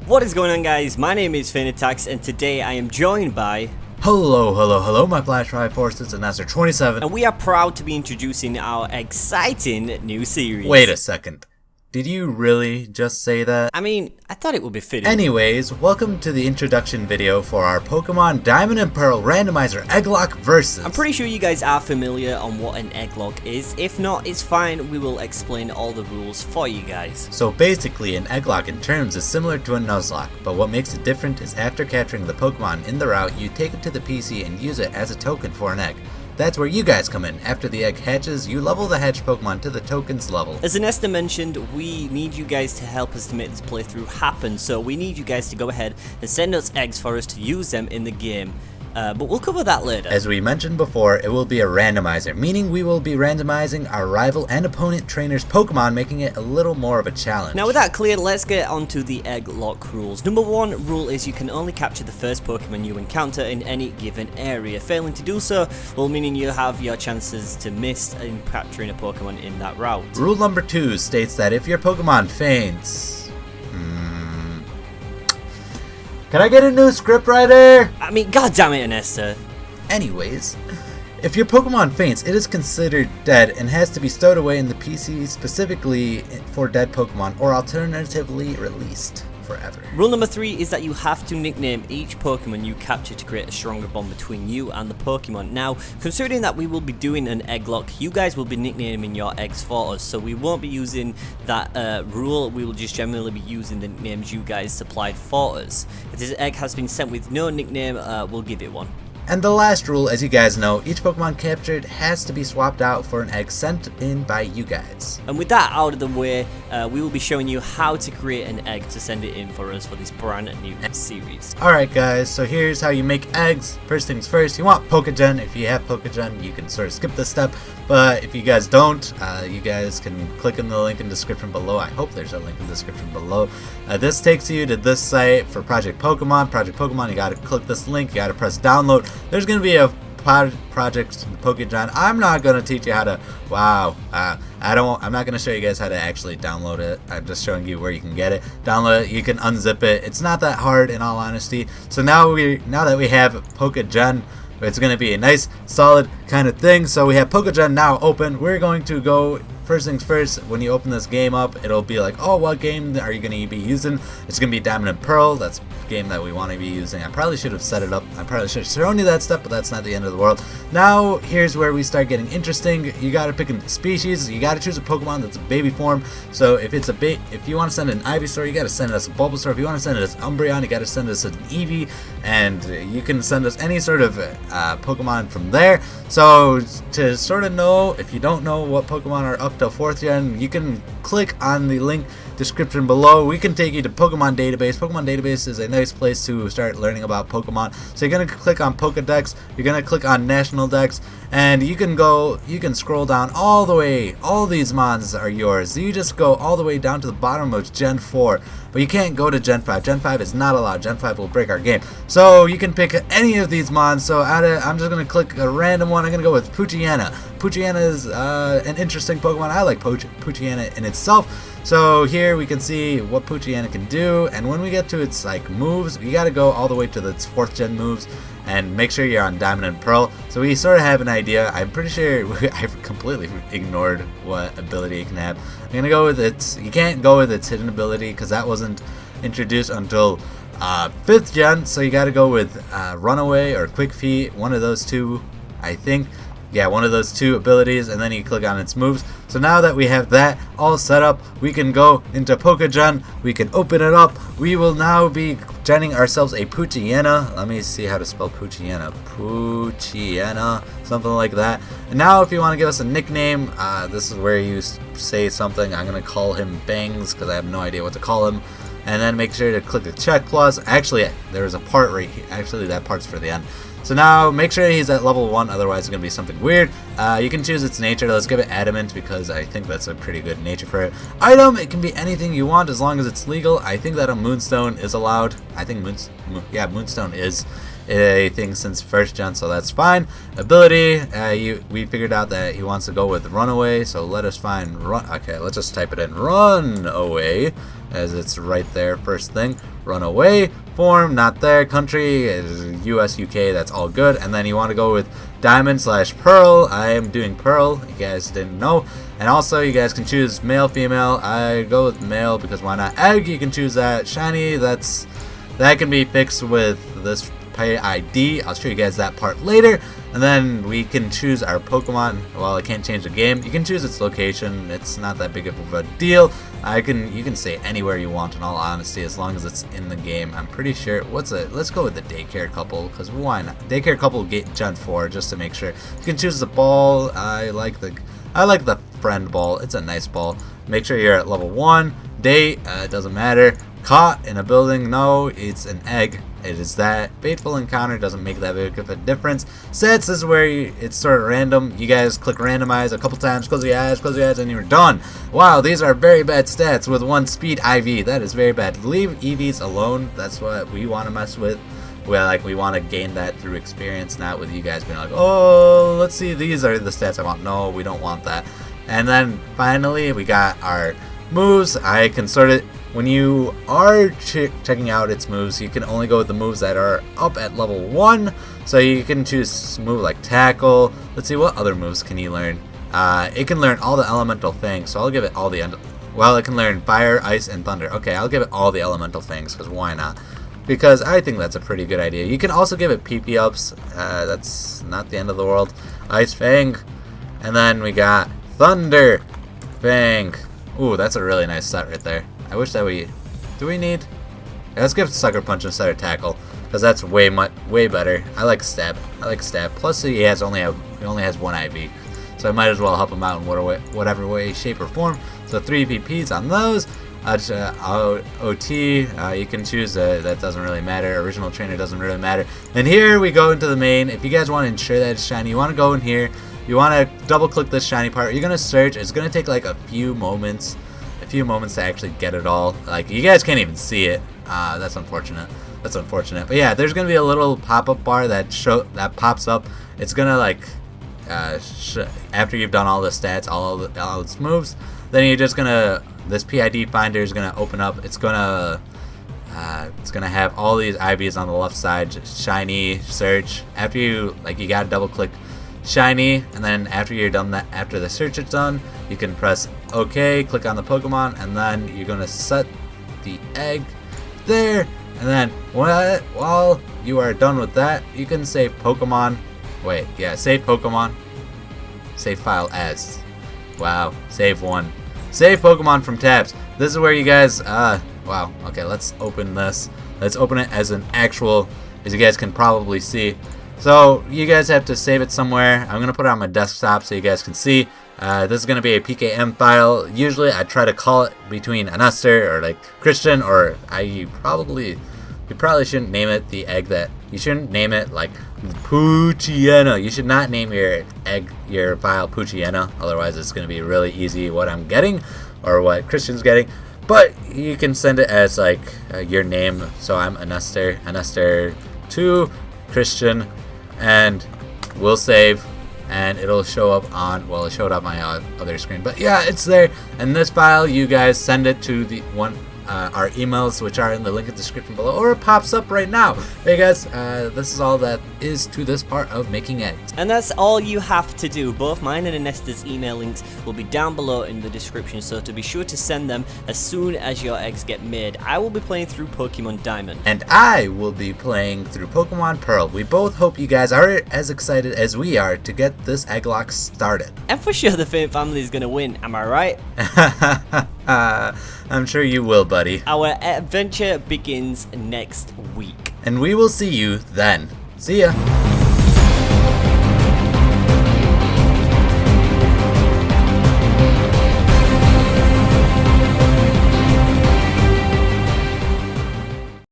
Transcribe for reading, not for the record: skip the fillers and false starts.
What is going on, guys? My name is FeintAttacks, and today I am joined by... Hello, my Flash Forces Enestor27. And we are proud to be introducing our exciting new series. Wait a second. Did you really just say that? I mean, I thought it would be fitting. Anyways, welcome to the introduction video for our Pokemon Diamond and Pearl Randomizer Egglocke Versus. I'm pretty sure you guys are familiar on what an Egglocke is. If not, it's fine. We will explain all the rules for you guys. So basically, an Egglocke in terms is similar to a Nuzlocke, but what makes it different is after capturing the Pokemon in the route, you take it to the PC and use it as a token for an egg. That's where you guys come in. After the egg hatches, you level the hatched Pokemon to the tokens level. As Enestor mentioned, we need you guys to help us to make this playthrough happen, so we need you guys to go ahead and send us eggs for us to use them in the game. But we'll cover that later. As we mentioned before, it will be a randomizer, meaning we will be randomizing our rival and opponent trainers' Pokemon, making it a little more of a challenge. Now with that clear, let's get on to the Egglocke rules. Number one rule is you can only capture the first Pokemon you encounter in any given area. Failing to do so, well, meaning you have your chances to miss in capturing a Pokemon in that route. Rule number 2 states that if your Pokemon faints... Can I get a new scriptwriter? I mean, god damn it, Enestor. Anyways, if your Pokemon faints, it is considered dead and has to be stowed away in the PC specifically for dead Pokemon, or alternatively released forever. Rule number 3 is that you have to nickname each Pokemon you capture to create a stronger bond between you and the Pokemon. Now, considering that we will be doing an Egglocke, you guys will be nicknaming your eggs for us, so we won't be using that rule. We will just generally be using the names you guys supplied for us. If this egg has been sent with no nickname, we'll give it one. And the last rule, as you guys know, each Pokemon captured has to be swapped out for an egg sent in by you guys. And with that out of the way, we will be showing you how to create an egg to send it in for us for this brand new series. Alright guys, so here's how you make eggs. First things first, you want Pokegen. If you have Pokegen, you can sort of skip this step. But if you guys don't, you guys can click in the link in the description below. I hope there's a link in the description below. This takes you to this site for Project Pokemon. Project Pokemon, you gotta click this link, you gotta press download. There's gonna be a project Pokemon. I'm not gonna teach you how to. I'm not gonna show you guys how to actually download it. I'm just showing you where you can get it. Download it. You can unzip it. It's not that hard, in all honesty. So now that we have Pokegen, it's gonna be a nice, solid kind of thing. So we have Pokegen now open. We're going to go. First things first, when you open this game up, it'll be like, oh, what game are you going to be using? It's going to be Diamond and Pearl. That's the game that we want to be using. I probably should have set it up. I probably should have shown you that stuff, but that's not the end of the world. Now, here's where we start getting interesting. You got to pick a species. You got to choose a Pokemon that's a baby form. So if it's if you want to send an Ivysaur, you got to send us a Bulbasaur. If you want to send us Umbreon, you got to send us an Eevee. And you can send us any sort of Pokemon from there. So to sort of know, if you don't know what Pokemon are up to 4th gen, you can click on the link description below. We can take you to Pokemon Database. Pokemon Database is a nice place to start learning about Pokemon. So you're going to click on Pokedex, you're going to click on National Dex, and you can scroll down all the way. All these mons are yours. You just go all the way down to the bottom of Gen 4. But you can't go to Gen 5. Gen 5 is not allowed. Gen 5 will break our game. So you can pick any of these mons. So I'm just going to click a random one. I'm going to go with Poochyena. Poochyena is an interesting Pokemon. I like Poochyena in itself. So here we can see what Poochyena can do, and when we get to its moves, you gotta go all the way to its 4th gen moves and make sure you're on Diamond and Pearl. So we sort of have an idea. I'm pretty sure I've completely ignored what ability it can have. I'm gonna go with its. You can't go with its hidden ability because that wasn't introduced until 5th gen. So you gotta go with Runaway or Quick Feet, one of those two, I think. Yeah, one of those two abilities, and then you click on its moves. So now that we have that all set up, we can go into Pokegen. We can open it up. We will now be genning ourselves a Poochyena. Let me see how to spell Poochyena. Poochyena, something like that. And now if you want to give us a nickname, this is where you say something. I'm going to call him Bangs because I have no idea what to call him. And then make sure to click the check plus. Actually, there's a part right here. Actually, that part's for the end. So now, make sure he's at level 1, otherwise it's going to be something weird. You can choose its nature. Let's give it Adamant, because I think that's a pretty good nature for it. Item, it can be anything you want, as long as it's legal. I think that a Moonstone is allowed. I think Moonstone is a thing since 1st gen, so that's fine. Ability, we figured out that he wants to go with Runaway, so let us find okay, let's just type it in, Run Away, as it's right there, first thing. run away form, not there. Country is US, UK, that's all good. And then you want to go with diamond/pearl. I am doing pearl, you guys didn't know. And also you guys can choose male, female. I go with male because why not? Egg, you can choose that. Shiny, that can be fixed with this pay ID. I'll show you guys that part later. And then we can choose our Pokemon. Well, I can't change the game. You can choose its location. It's not that big of a deal. You can say anywhere you want, in all honesty, as long as it's in the game. I'm pretty sure. Let's go with the daycare couple, because why not? Daycare couple get Gen 4 just to make sure. You can choose the ball. I like the friend ball. It's a nice ball. Make sure you're at level 1. Date, it doesn't matter. Caught in a building, no, it's an egg. It is that. Fateful encounter doesn't make that big of a difference. Sets is where it's sort of random. You guys click randomize a couple times, close your eyes, and you're done. Wow, these are very bad stats with 1 speed IV. That is very bad. Leave EVs alone. That's what we want to mess with. We want to gain that through experience, not with you guys being like, oh, let's see, these are the stats I want. No, we don't want that. And then finally, we got our moves. I can sort of, when you are checking out its moves, you can only go with the moves that are up at level 1. So you can choose move like tackle. Let's see, what other moves can you learn? It can learn all the elemental things, so I'll give it all the well, it can learn fire, ice, and thunder. Okay, I'll give it all the elemental things, because why not? Because I think that's a pretty good idea. You can also give it PP ups. That's not the end of the world. Ice Fang. And then we got Thunder Fang. Ooh, that's a really nice set right there. I wish that do we need? Yeah, let's give Sucker Punch instead of Tackle, because that's way better. I like Stab. Plus he only has 1 IV, so I might as well help him out in whatever way, shape, or form. So 3 PPs on those. OT, you can choose that doesn't really matter. Original trainer doesn't really matter. And here we go into the main. If you guys want to ensure that it's shiny, you want to go in here. You want to double click this shiny part. You're gonna search. It's gonna take like a few moments to actually get it all. Like, you guys can't even see it. That's unfortunate. But yeah, there's gonna be a little pop-up bar that pops up. It's gonna like after you've done all the stats, all its moves, then you're just gonna, this PID finder is gonna open up. It's gonna have all these IVs on the left side. Shiny, search. After you gotta double click shiny, and then after you're done that, after the search is done, you can press OK, click on the Pokemon, and then you're gonna set the egg there. And then while you are done with that, you can save Pokemon. Save Pokemon. Save file as. Wow, save one. Save Pokemon from tabs. This is where you guys. Wow. Okay, let's open this. Let's open it as an actual, as you guys can probably see. So you guys have to save it somewhere. I'm gonna put it on my desktop so you guys can see. This is gonna be a PKM file. Usually I try to call it between Enestor or like Christian, or you probably shouldn't name it the egg that, you shouldn't name it like Poochyena. You should not name your file Poochyena, otherwise it's gonna be really easy what I'm getting or what Christian's getting. But you can send it as like your name. So I'm Enestor2 Christian, and we'll save, and it'll show up on, well, it showed up my other screen, but yeah, it's there. And this file, you guys send it to the our emails, which are in the link in the description below, or it pops up right now. Hey guys, this is all that is to this part of making eggs. And that's all you have to do. Both mine and Enestor's email links will be down below in the description, so to be sure to send them as soon as your eggs get made. I will be playing through Pokemon Diamond. And I will be playing through Pokemon Pearl. We both hope you guys are as excited as we are to get this Egglocke started. And for sure the Feint family is going to win, am I right? I'm sure you will, buddy. Our adventure begins next week. And we will see you then. See ya.